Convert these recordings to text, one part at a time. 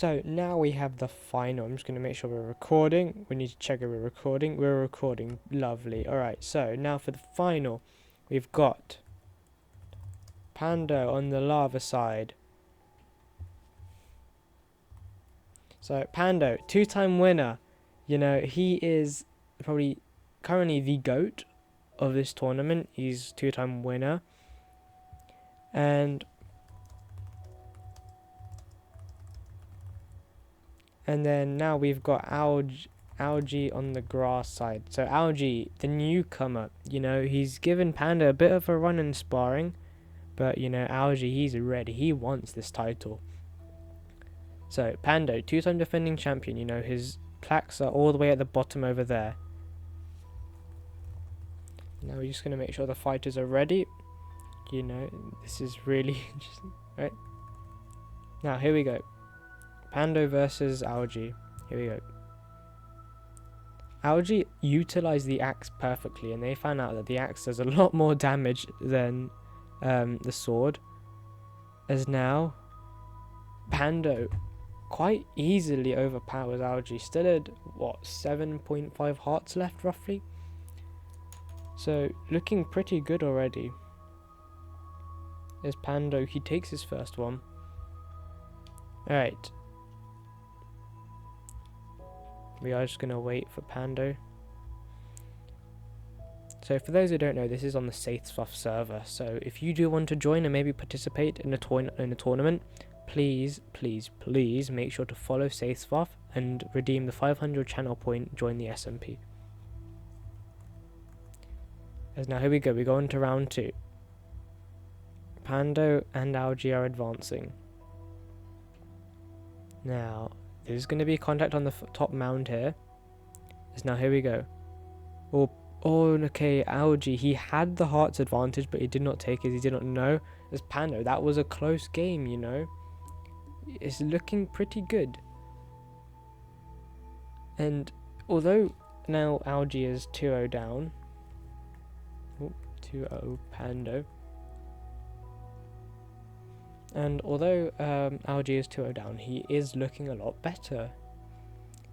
So now we have the final. I'm just going to make sure we're recording. We need to check if we're recording. We're recording. Lovely. Alright, so now for the final. We've got Pando on the lava side. So Pando, two-time winner. You know, he is probably currently the GOAT of this tournament. He's two-time winner. And then now we've got Algey on the grass side. So Algey, the newcomer, you know, he's given Panda a bit of a run in sparring. But, you know, Algey, he's ready. He wants this title. So, Pando, two-time defending champion. You know, his plaques are all the way at the bottom over there. Now we're just going to make sure the fighters are ready. You know, this is really interesting. Right? Now, here we go. Pando versus Algey. Here we go. Algey utilized the axe perfectly, and they found out that the axe does a lot more damage than the sword. As now, Pando quite easily overpowers Algey. Still had, what, 7.5 hearts left, roughly? So, looking pretty good already. There's Pando. He takes his first one. Alright. We are just going to wait for Pando. So for those who don't know, this is on the SaithSwaf server. So if you do want to join and maybe participate in a tournament, please make sure to follow SaithSwaf and redeem the 500 channel point, join the SMP. As now here we go, we go into round 2. Pando and Algey are advancing. Now, there's going to be contact on the top mound here. As now here we go. Oh, okay, Algey, he had the hearts advantage, but he did not take it. He did not know. As Pando, that was a close game, you know. It's looking pretty good. And although now Algey is 2-0 down. 2-0 Pando. And although Algey is 2-0 down, he is looking a lot better.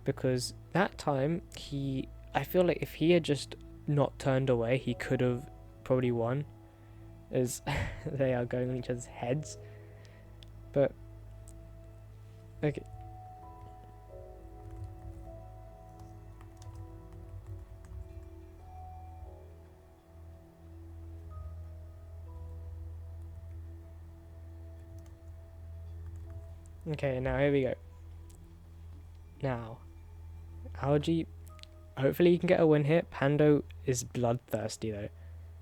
Because that time, I feel like if he had just not turned away, he could have probably won, as they are going on each other's heads. But okay, now here we go. Now Algey, hopefully he can get a win here. Pando is bloodthirsty though.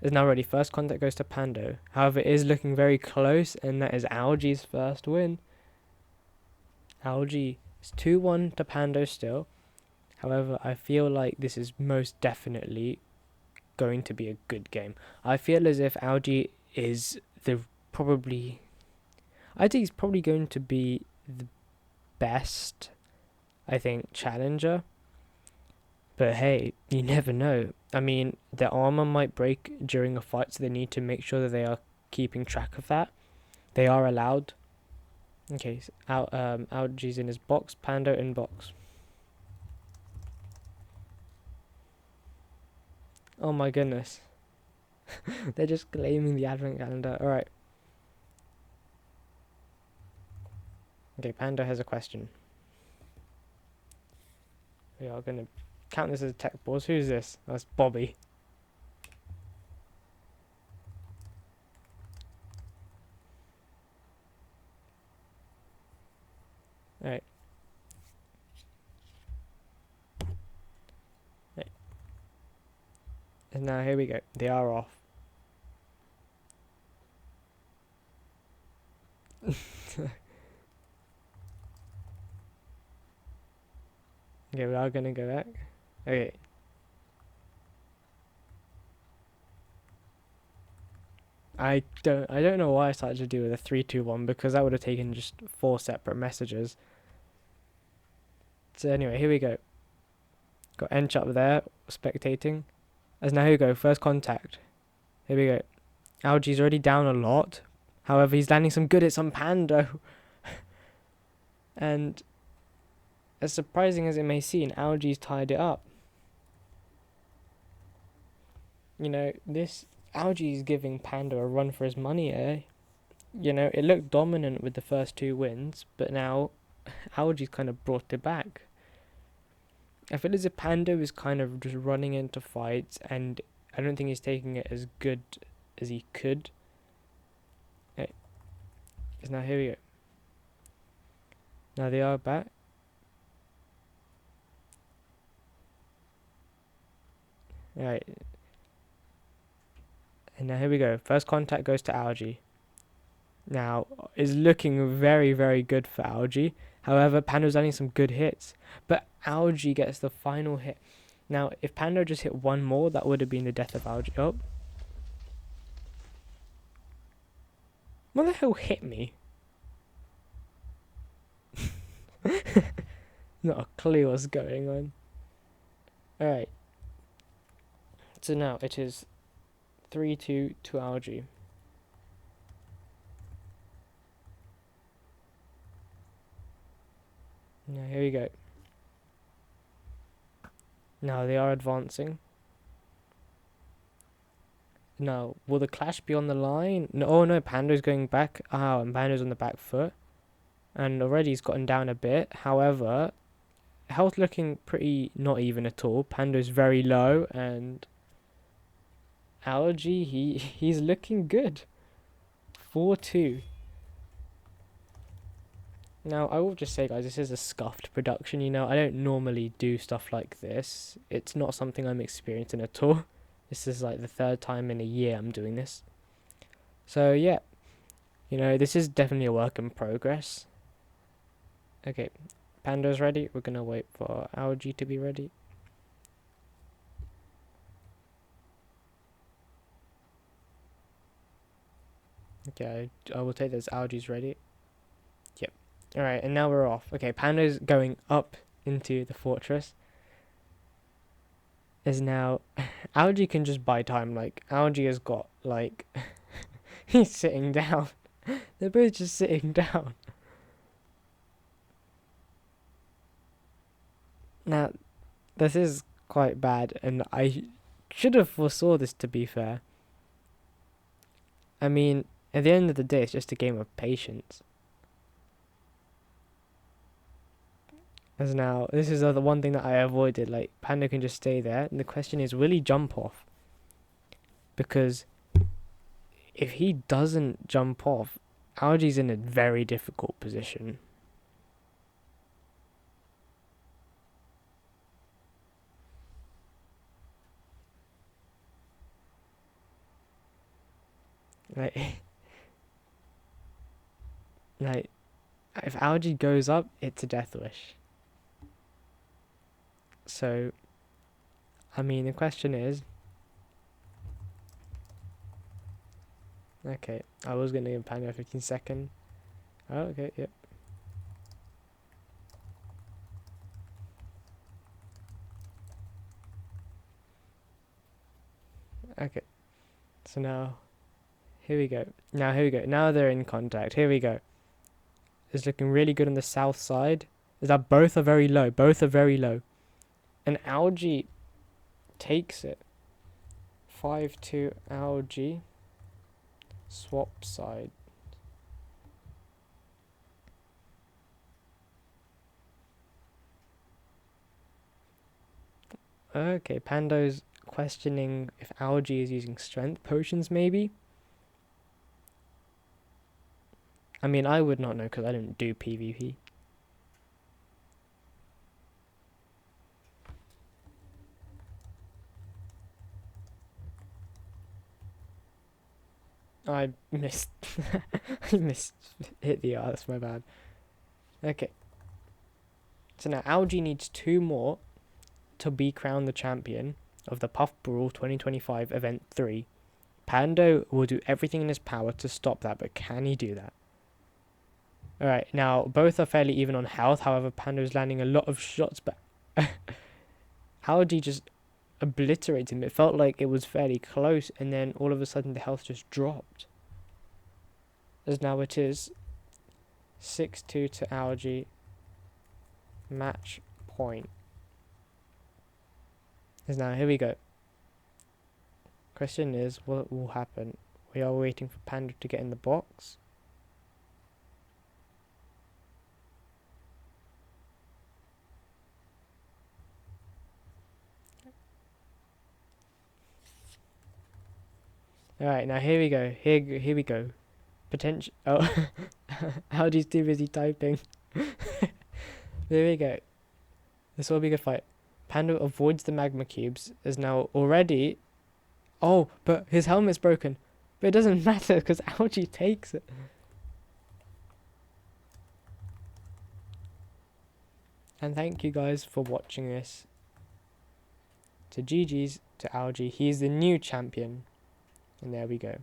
Is now ready. First contact goes to Pando. However, it is looking very close, and that is Algey's first win. Algey is 2-1 to Pando still. However, I feel like this is most definitely going to be a good game. I feel as if Algey is I think he's probably going to be the best, I think, challenger. But hey, you never know. I mean, their armor might break during a fight, so they need to make sure that they are keeping track of that. They are allowed. Okay, so Algey's in his box, Pando in box. Oh my goodness. They're just claiming the advent calendar. Alright. Okay, Pando has a question. We are going to count this as a tech pause. Who's this? That's Bobby. Alright. Right. And now here we go. They are off. Okay, we are gonna go back. Okay. I don't know why I started to do with a 3-2-1, because that would have taken just 4 separate messages. So anyway, here we go. Got Ench up there, spectating. As now here we go, first contact. Here we go. Algey's already down a lot. However, he's landing some good hits on Pando. And As surprising as it may seem, Algey's tied it up. You know, this Algey's giving Pando a run for his money, eh? You know, it looked dominant with the first 2 wins, but now Algey's kind of brought it back. I feel as if Pando is kind of just running into fights, and I don't think he's taking it as good as he could. Okay, so now here we go. Now they are back. Alright. And now here we go. First contact goes to Algey. Now, is looking very, very good for Algey. However, Pando's landing some good hits. But Algey gets the final hit. Now, if Pando just hit one more, that would have been the death of Algey. Oh. What the hell hit me? Not a clue what's going on. Alright. So now it is 3-2 to Algey. Now here we go. Now they are advancing. Now, will the clash be on the line? No, oh no, Pando's going back. Oh, and Pando's on the back foot. And already he's gotten down a bit. However, health looking pretty not even at all. Pando's very low, and Algey, he's looking good. 4-2. Now, I will just say, guys, this is a scuffed production, you know. I don't normally do stuff like this. It's not something I'm experienced in at all. This is like the 3rd time in a year I'm doing this. So, yeah. You know, this is definitely a work in progress. Okay, Pando's ready. We're going to wait for Algey to be ready. Okay, I will take this. Algey's ready. Yep. Alright, and now we're off. Okay, Pando's going up into the fortress. Is now... Algey can just buy time. Like, Algey has got, like... he's sitting down. They're both just sitting down. Now, this is quite bad, and I should have foresaw this, to be fair. I mean, at the end of the day, it's just a game of patience. As now, this is the one thing that I avoided. Like, Pando can just stay there, and the question is, will he jump off? Because if he doesn't jump off, Algey's in a very difficult position. Like, if Algey goes up, it's a death wish. So, I mean, the question is... Okay, I was going to give Pando a 15-second. Oh, okay, yep. Okay, so now, here we go. Now they're in contact. Here we go. It's looking really good on the south side. Is that both are very low. Both are very low. And Algey takes it. 5-2 Algey. Swap side. Okay, Pando's questioning if Algey is using strength potions, maybe? I mean, I would not know because I don't do PvP. I missed. I missed. Hit the R, that's my bad. Okay. So now Algey needs 2 more to be crowned the champion of the Puffbrawl 2025 Event 3. Pando will do everything in his power to stop that, but can he do that? Alright, now both are fairly even on health, however Pando's landing a lot of shots, but Algey just obliterated him. It felt like it was fairly close, and then all of a sudden the health just dropped. As now it is 6-2 to Algey. match point is now. Here we go. Question is, what will happen? We are waiting for Panda to get in the box. Alright, now here we go. Here we go. Potential. Oh, Algey's too busy typing. There we go. This will be a good fight. Pando avoids the magma cubes. Is now already. Oh, but his helmet's broken. But it doesn't matter because Algey takes it. And thank you guys for watching this. To GG's to Algey. He's the new champion. And there we go.